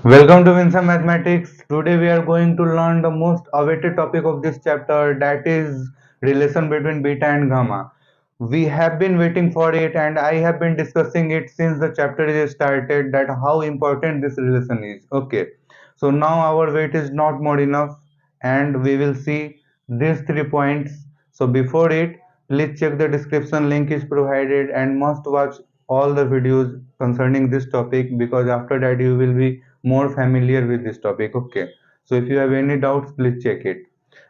Welcome to Winsome Mathematics. Today we are going to learn the most awaited topic of this chapter, that is relation between beta and gamma. We have been waiting for it and I have been discussing it since the chapter is started, that how important this relation is. Okay. So now our wait is not more enough and we will see these 3 points. So before it, please check the description, link is provided, and must watch all the videos concerning this topic, because after that you will be more familiar with this topic. Okay, so if you have any doubts, please check it.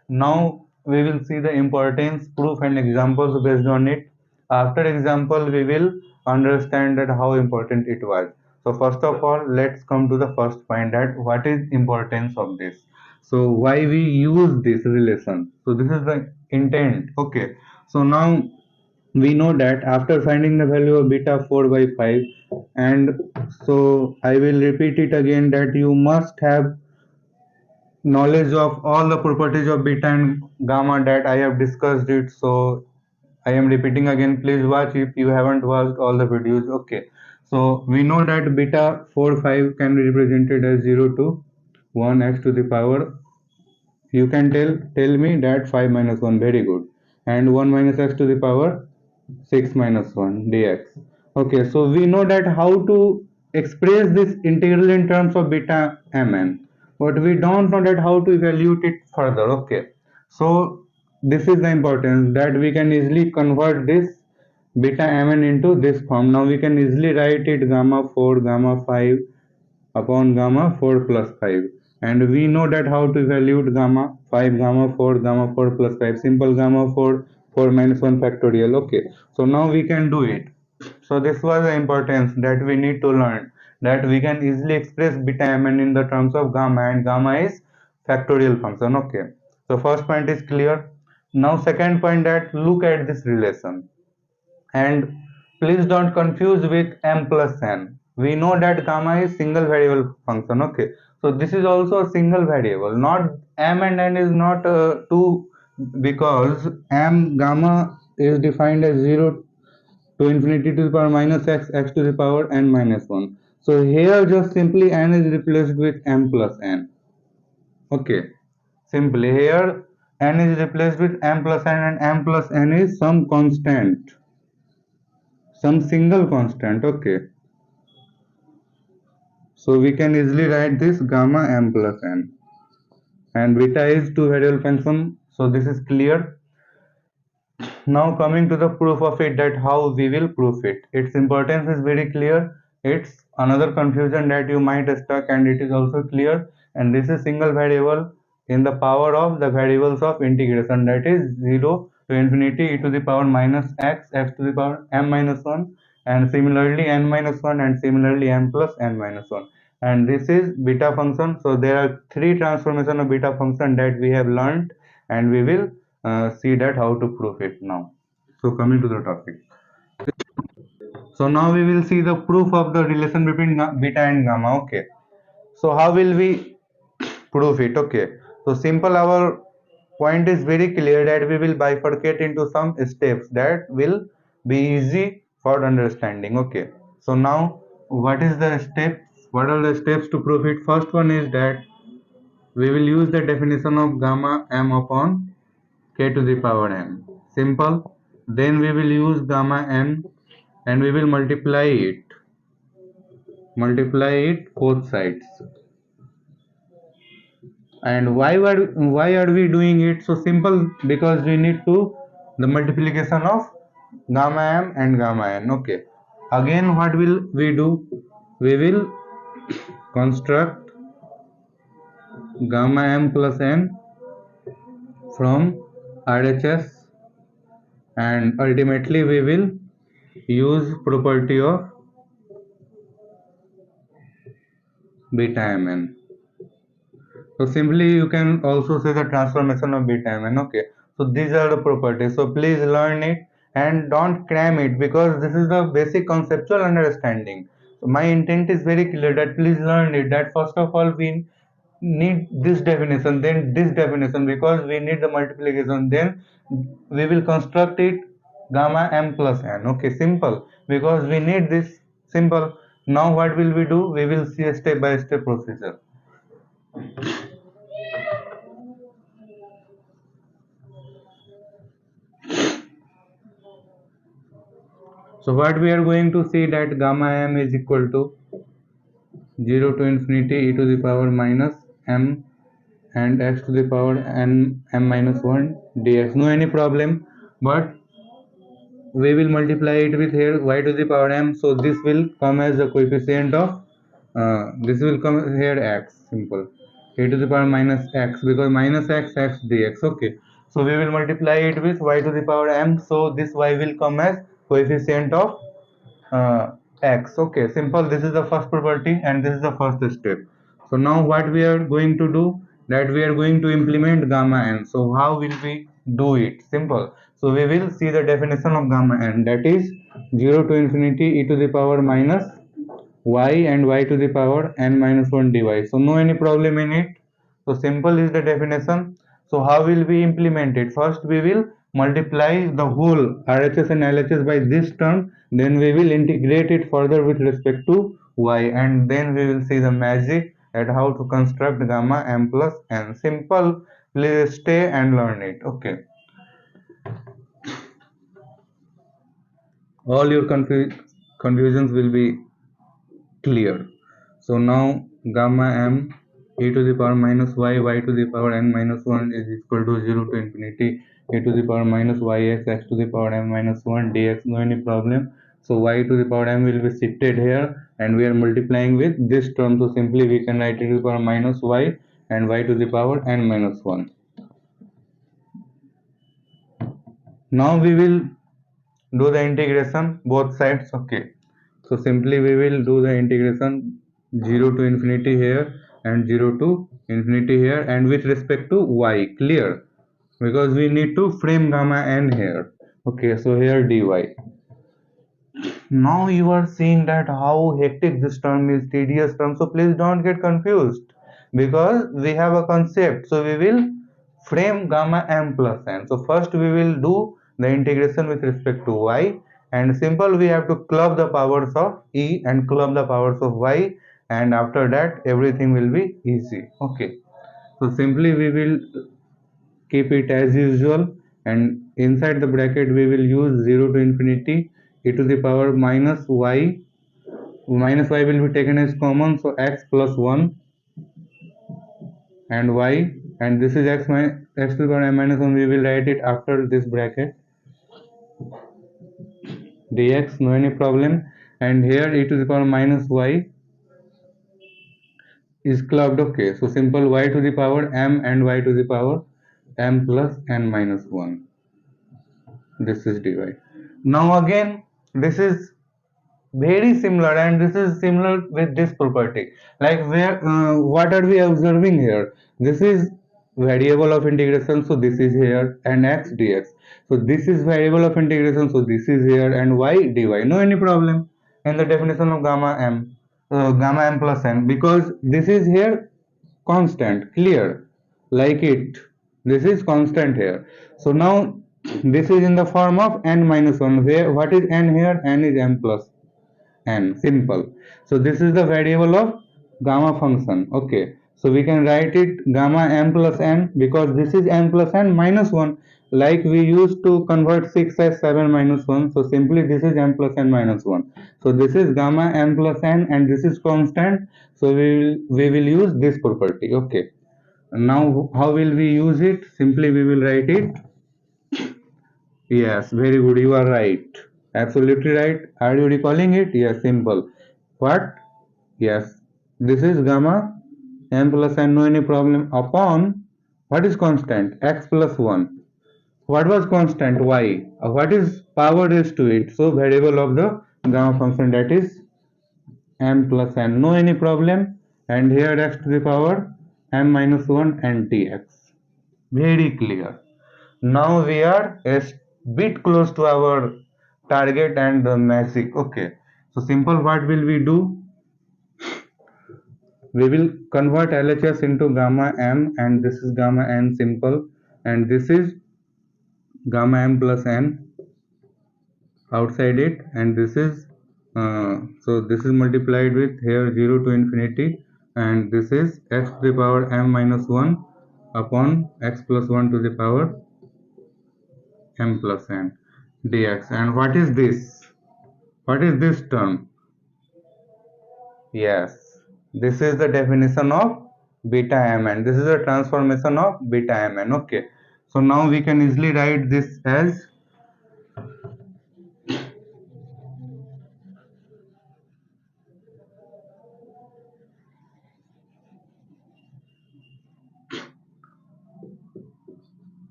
Now we will see the importance, proof and examples based on it. After example we will understand that how important it was. So first of all, let's come to the first point, that what is importance of this. So why we use this relation, so this is the intent. Okay, so now we know that after finding the value of beta 4 by 5, and so I will repeat it again, that you must have knowledge of all the properties of beta and gamma that I have discussed it. So I am repeating again, please watch if you haven't watched all the videos. Okay, so we know that beta 4 5 can be represented as 0 to 1 x to the power. You can tell me that 5 minus 1, very good, and 1 minus x to the power 6 minus 1 dx. Okay, so we know that how to express this integral in terms of beta mn, but we don't know that how to evaluate it further. Okay, so this is the importance, that we can easily convert this beta mn into this form. Now we can easily write it gamma 4 gamma 5 upon gamma 4 plus 5, and we know that how to evaluate gamma 5 gamma 4 plus 5, simple gamma 4 4 minus 1 factorial. Okay, so now we can do it. So this was the importance that we need to learn, that we can easily express beta mn in the terms of gamma, and gamma is factorial function. Okay, so first point is clear. Now second point, that look at this relation, and please don't confuse with m plus n. We know that gamma is single variable function. Okay, so this is also a single variable, not m and n is not two, because m gamma is defined as 0 to infinity to the power minus x, x to the power n minus 1. So here just simply n is replaced with m plus n. Okay, simply here n is replaced with m plus n, and m plus n is some constant, some single constant. Okay, so we can easily write this gamma m plus n, and beta is two variable function. So this is clear. Now coming to the proof of it, that how we will prove it. Its importance is very clear. It's another confusion that you might stuck, and it is also clear. And this is single variable in the power of the variables of integration, that is 0 to infinity e to the power minus x, x to the power m minus 1, and similarly n minus 1, and similarly m plus n minus 1. And this is beta function. So there are three transformation of beta function that we have learned, and we will see that how to prove it now. So coming to the topic. So now we will see the proof of the relation between beta and gamma. Okay. So how will we prove it? Okay. So simple, our point is very clear, that we will bifurcate into some steps that will be easy for understanding. Okay. So now what is the steps? What are the steps to prove it? First one is that we will use the definition of gamma m upon k to the power n. Simple. Then we will use gamma n, and we will multiply it both sides. And why are we doing it? So simple, because we need to the multiplication of gamma m and gamma n. Okay, again what will we do? We will construct gamma m plus n from RHS, and ultimately we will use property of beta mn. So simply you can also say the transformation of beta mn. Okay, so these are the properties. So please learn it and don't cram it, because this is the basic conceptual understanding. So my intent is very clear, that please learn it. That first of all we need this definition, then this definition, because we need the multiplication. Then we will construct it gamma m plus n. Okay, simple, because we need this. Simple. Now what will we do? We will see a step by step procedure. So what we are going to see that gamma m is equal to 0 to infinity e to the power minus m and x to the power n m minus 1 dx. No any problem, but we will multiply it with here y to the power m, so this will come as the coefficient of this will come here x, simple, a to the power minus x, because minus x dx. Okay, so we will multiply it with y to the power m, so this y will come as coefficient of uh, x. Okay, simple. This is the first property and this is the first step. So now what we are going to do, that we are going to implement gamma n. So how will we do it? Simple. So we will see the definition of gamma n, that is 0 to infinity e to the power minus y and y to the power n minus 1 dy. So no any problem in it. So simple is the definition. So how will we implement it? First we will multiply the whole RHS and LHS by this term, then we will integrate it further with respect to y, and then we will see the magic at how to construct gamma m plus n. Simple. Please stay and learn it. Okay. All your confusions will be clear. So now gamma m e to the power minus y to the power n minus 1 is equal to 0 to infinity e to the power minus x to the power m minus 1 dx. No any problem. So y to the power m will be shifted here and we are multiplying with this term. So simply we can write e to the power minus y and y to the power n minus 1. Now we will do the integration both sides. Okay, so simply we will do the integration 0 to infinity here and 0 to infinity here, and with respect to y. Clear, because we need to frame gamma n here. Okay, so here dy. Now you are seeing that how hectic this term is, tedious term, so please don't get confused, because we have a concept. So we will frame gamma m plus n. So first we will do the integration with respect to y, and simple, we have to club the powers of e and club the powers of y, and after that everything will be easy. Okay, so simply we will keep it as usual, and inside the bracket we will use 0 to infinity e to the power minus y will be taken as common, so x plus 1 and y, and this is x to the power m minus 1, we will write it after this bracket dx. No any problem, and here e to the power minus y is clubbed. Okay, so simple, y to the power m and y to the power m plus n minus 1, this is dy. Now again, this is very similar, and this is similar with this property, like where what are we observing here? This is variable of integration, so this is here, and x dx. So this is variable of integration, so this is here, and y dy. No any problem in the definition of gamma m plus n, because this is here constant. Clear, like it, this is constant here. So now this is in the form of n minus 1, where what is n here? N is m plus n. Simple. So this is the variable of gamma function. Okay, so we can write it gamma m plus n, because this is m plus n minus 1, like we used to convert 6 as 7 minus 1. So simply this is m plus n minus 1. So this is gamma m plus n, and this is constant, so we will use this property. Okay, now how will we use it? Simply we will write it. Yes, very good. You are right. Absolutely right. Are you recalling it? Yes, simple. What? Yes. This is gamma m plus n, no any problem, upon what is constant? X plus 1. What was constant? Y. What is power raised to it? So variable of the gamma function, that is m plus n. No any problem. And here x to the power m minus 1 and dx. Very clear. Now we are a bit close to our target and the magic. Okay, so simple, what will we do? We will convert LHS into gamma m, and this is gamma n, simple, and this is gamma m plus n outside it, and this is So this is multiplied with here 0 to infinity, and this is x to the power m minus 1 upon x plus 1 to the power m plus n dx. And what is this? What is this term? Yes, this is the definition of beta mn. This is a transformation of beta mn. Okay, so now we can easily write this as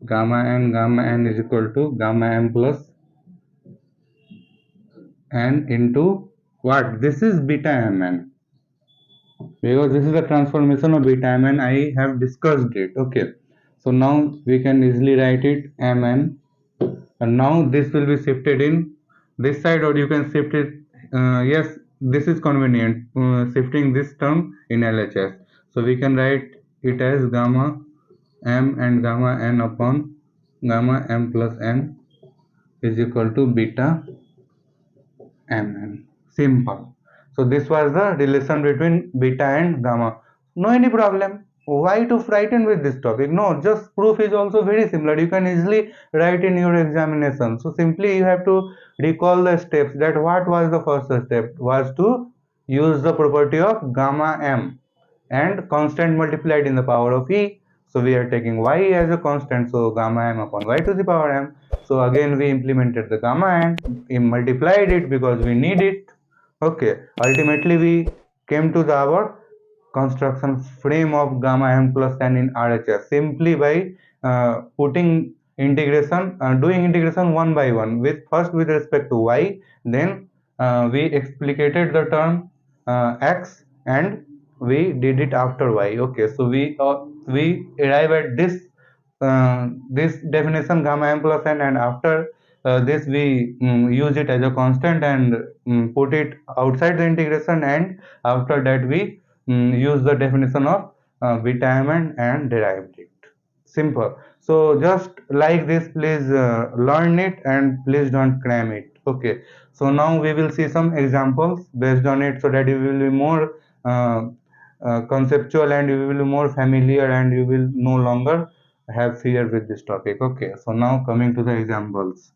gamma n is equal to gamma m plus n into what? This is beta mn, because this is a transformation of beta mn. I have discussed it. Okay, so now we can easily write it mn, and now this will be shifted in this side, or you can shift it. Yes, this is convenient, shifting this term in LHS. So we can write it as gamma m and gamma n upon gamma m plus n is equal to beta mn. Simple. So this was the relation between beta and gamma. No any problem. Why to frighten with this topic? No, just proof is also very similar. You can easily write in your examination. So simply you have to recall the steps. That what was the first step? Was to use the property of gamma m and constant multiplied in the power of e. So we are taking y as a constant, so gamma m upon y to the power m. So again we implemented the gamma n, we multiplied it because we need it. Okay, ultimately we came to the our construction frame of gamma m plus n in RHS simply by putting integration, doing integration one by one, with first with respect to y, then we explicated the term x, and we did it after y. Okay, so we arrive at this definition gamma m plus n, and after this we use it as a constant and put it outside the integration, and after that we use the definition of beta mn and derived it. Simple. So just like this, please learn it and please don't cram it. Okay, so now we will see some examples based on it, so that you will be more conceptual, and you will be more familiar, and you will no longer have fear with this topic. Okay, so now coming to the examples.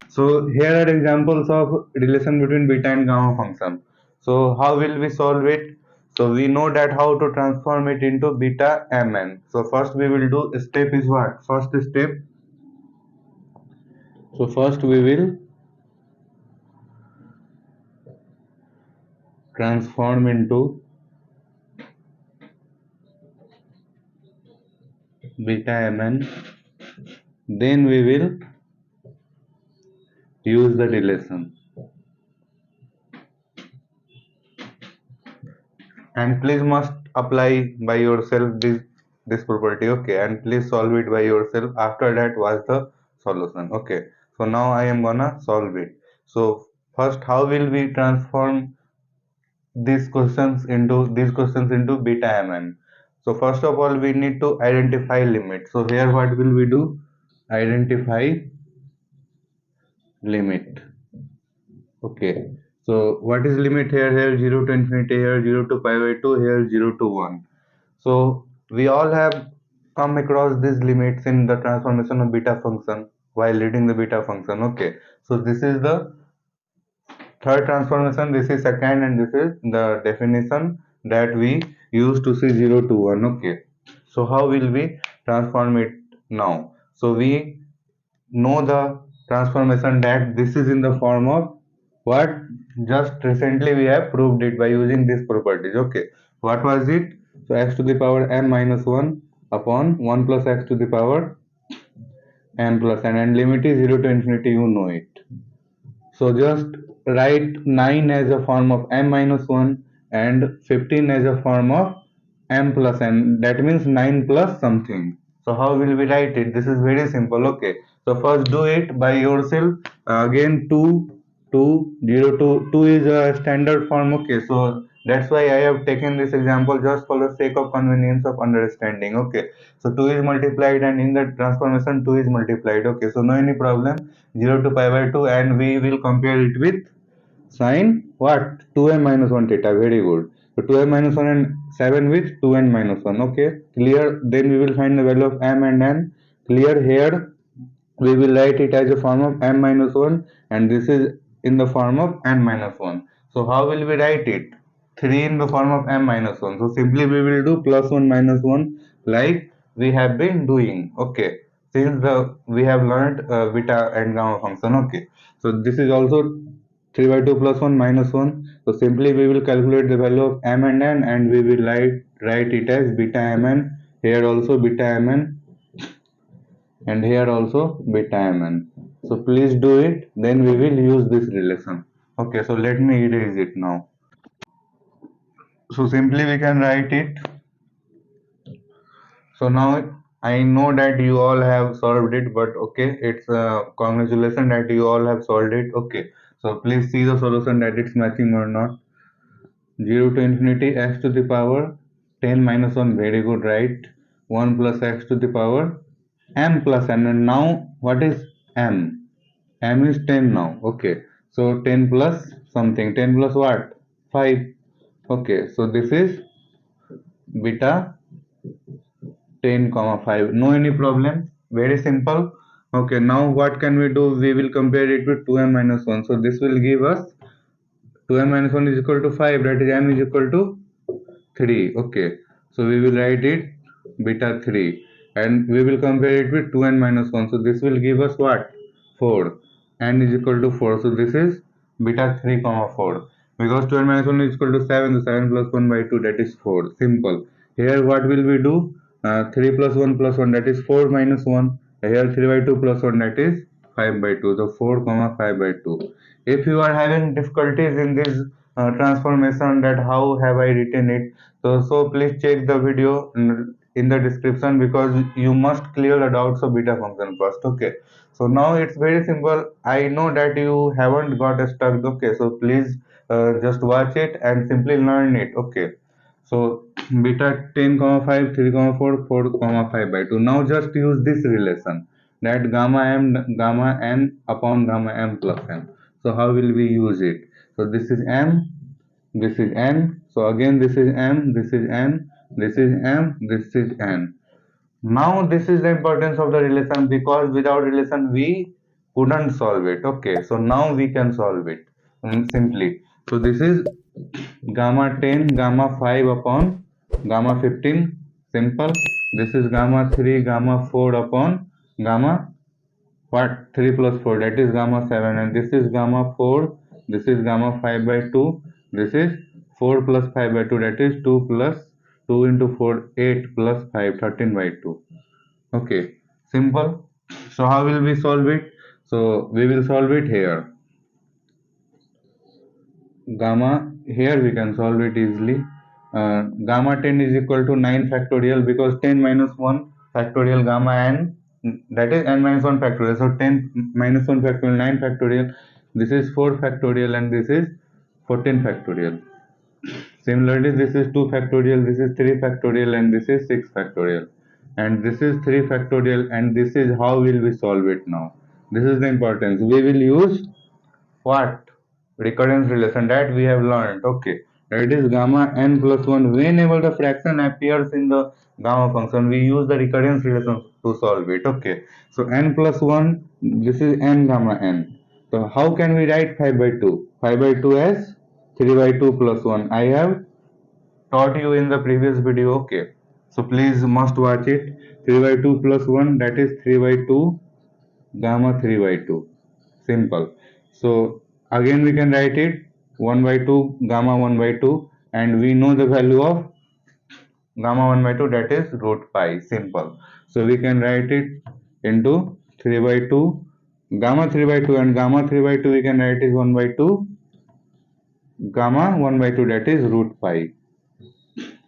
So here are examples of relation between beta and gamma function. So how will we solve it? So we know that how to transform it into beta mn. So first we will do step is what? First step. So first we will transform into beta mn. Then we will use the relation. And please must apply by yourself this property. Okay, and please solve it by yourself. After that was the solution. Okay, so now I am gonna solve it. So first, how will we transform these questions into beta mn? So first of all, we need to identify limit. So here what will we do? Identify limit. Okay, so what is limit here? Here 0 to infinity, here 0 to pi by 2, here 0 to 1. So we all have come across these limits in the transformation of beta function while reading the beta function. Okay, so this is the third transformation, this is second, and this is the definition that we use to see 0 to 1. Okay, so how will we transform it now? So we know the transformation that this is in the form of what? Just recently we have proved it by using these properties. Okay, what was it? So x to the power m minus 1 upon 1 plus x to the power m plus n, and limit is 0 to infinity, you know it. So just write 9 as a form of m minus 1 and 15 as a form of m plus n. That means 9 plus something. So how will we write it? This is very simple. Okay. So first do it by yourself. Again 2 is a standard form. Okay. So that's why I have taken this example just for the sake of convenience of understanding. Okay. So 2 is multiplied, and in the transformation 2 is multiplied. Okay. So no any problem. 0 to pi by 2, and we will compare it with Sine what? 2n minus 1 theta. Very good. So 2n minus 1 and 7 with 2n minus 1. Okay, clear. Then we will find the value of m and n. Clear here. We will write it as a form of m minus 1 and this is in the form of n minus 1. So how will we write it? 3 in the form of m minus 1. So simply we will do plus 1 minus 1 like we have been doing. Okay. Since we have learned beta and gamma function. Okay. So this is also 3 by 2 plus 1 minus 1. So simply we will calculate the value of m and n and we will write it as beta mn. Here also beta mn and here also beta mn. So please do it, then we will use this relation. Okay, so let me erase it now. So simply we can write it. So now I know that you all have solved it, but okay, it's congratulations that you all have solved it. Okay, so please see the solution that it's matching or not. 0 to infinity x to the power 10 minus 1, very good, right? 1 plus x to the power m plus n, and now what is m? M is 10 now. Okay, so 10 plus something, 10 plus what? 5. Okay, so this is beta 10 comma 5. No any problem, very simple. Okay, now what can we do? We will compare it with 2m minus 1. So this will give us 2m minus 1 is equal to 5, that is m is equal to 3. Okay, so we will write it beta 3 and we will compare it with 2n minus 1. So this will give us what? 4. N is equal to 4. So this is beta 3 comma 4. Because 2n minus 1 is equal to 7. So 7 plus 1 by 2, that is 4. Simple. Here what will we do? 3 plus 1 that is 4 minus 1. Here 3 by 2 plus 1 that is 5 by 2. So 4 comma 5 by 2. If you are having difficulties in this transformation, that how have I written it, so please check the video in the description, because you must clear the doubts of beta function first. Okay, so now it's very simple. I know that you haven't got stuck. Okay, so please just watch it and simply learn it. Okay, so beta 10 comma 5 3 comma 4 4 comma 5 by 2. Now just use this relation, that gamma n upon gamma m plus n. So how will we use it? So this is m, this is n. So again this is m, this is n, this is m, this is n. Now this is the importance of the relation, because without relation we couldn't solve it. Okay, so now we can solve it simply. So this is gamma 10 gamma 5 upon gamma 15, simple. This is gamma 3 gamma 4 upon gamma what? 3 plus 4, that is gamma 7, and this is gamma 4, this is gamma 5 by 2, this is 4 plus 5 by 2, that is 2 plus 2 into 4, 8 plus 5, 13 by 2. Okay, simple. So how will we solve it? So we will solve it here. Gamma, here we can solve it easily. Gamma 10 is equal to 9 factorial, because 10 minus 1 factorial gamma n, that is n minus 1 factorial. So 10 minus 1 factorial, 9 factorial. This is 4 factorial and this is 14 factorial. Similarly, this is 2 factorial, this is 3 factorial and this is 6 factorial. And this is 3 factorial, and this is how will we solve it now. This is the importance. We will use what? Recurrence relation that we have learned. Okay, that is gamma n plus 1. Whenever the fraction appears in the gamma function, we use the recurrence relation to solve it. Okay, so n plus 1, this is n gamma n. So how can we write 5 by 2? 5 by 2 as 3 by 2 plus 1. I have taught you in the previous video. Okay, so please must watch it. 3 by 2 plus 1, that is 3 by 2 gamma 3 by 2. Simple. So again we can write it 1 by 2 gamma 1 by 2, and we know the value of gamma 1 by 2, that is root pi. Simple. So we can write it into 3 by 2 gamma 3 by 2, and gamma 3 by 2 we can write is 1 by 2 gamma 1 by 2, that is root pi.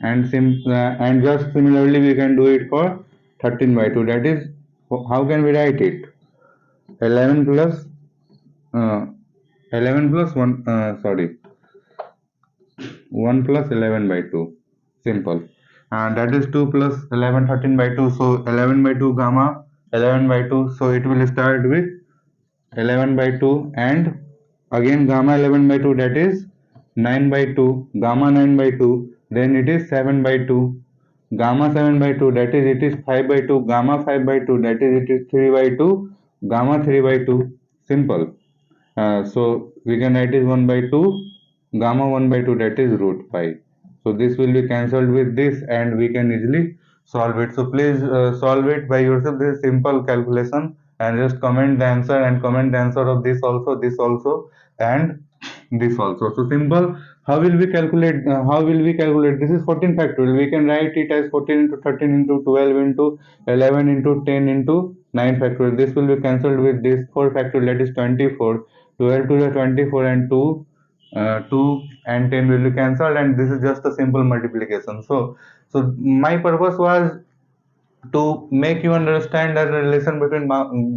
And just similarly we can do it for 13 by 2, that is, how can we write it? 11 plus uh, 11 plus 1 sorry 1 plus 11 by 2, simple. And that is 2 plus 11 13 by 2. So 11 by 2 gamma 11 by 2. So it will start with 11 by 2 and Again gamma 11 by 2, that is 9 by 2, gamma 9 by 2, then it is 7 by 2, gamma 7 by 2, that is it is 5 by 2, gamma 5 by 2, that is it is 3 by 2, gamma 3 by 2. Simple. So we can write is 1 by 2, gamma 1 by 2, that is root 5. So this will be cancelled with this and we can easily solve it. So please solve it by yourself. This is simple calculation, and just comment the answer and comment the answer of this also, and this also. So simple. How will we calculate? How will we calculate? This is 14 factorial. We can write it as 14 into 13 into 12 into 11 into 10 into 9 factorial. This will be cancelled with this 4 factorial, that is 24. 12 to the 24 and 2, 2 and 10 will be cancelled, and this is just a simple multiplication. So my purpose was to make you understand the relation between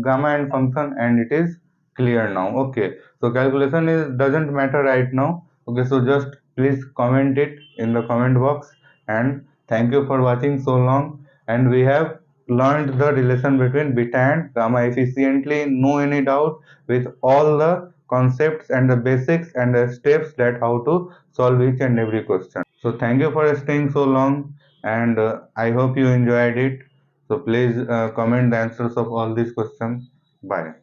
gamma and function, and it is clear now. Okay, so calculation is doesn't matter right now. Okay, so just please comment it in the comment box, and thank you for watching so long. And we have learned the relation between beta and gamma efficiently, no any doubt, with all the concepts and the basics and the steps that how to solve each and every question. So thank you for staying so long, and I hope you enjoyed it. So please comment the answers of all these questions. Bye.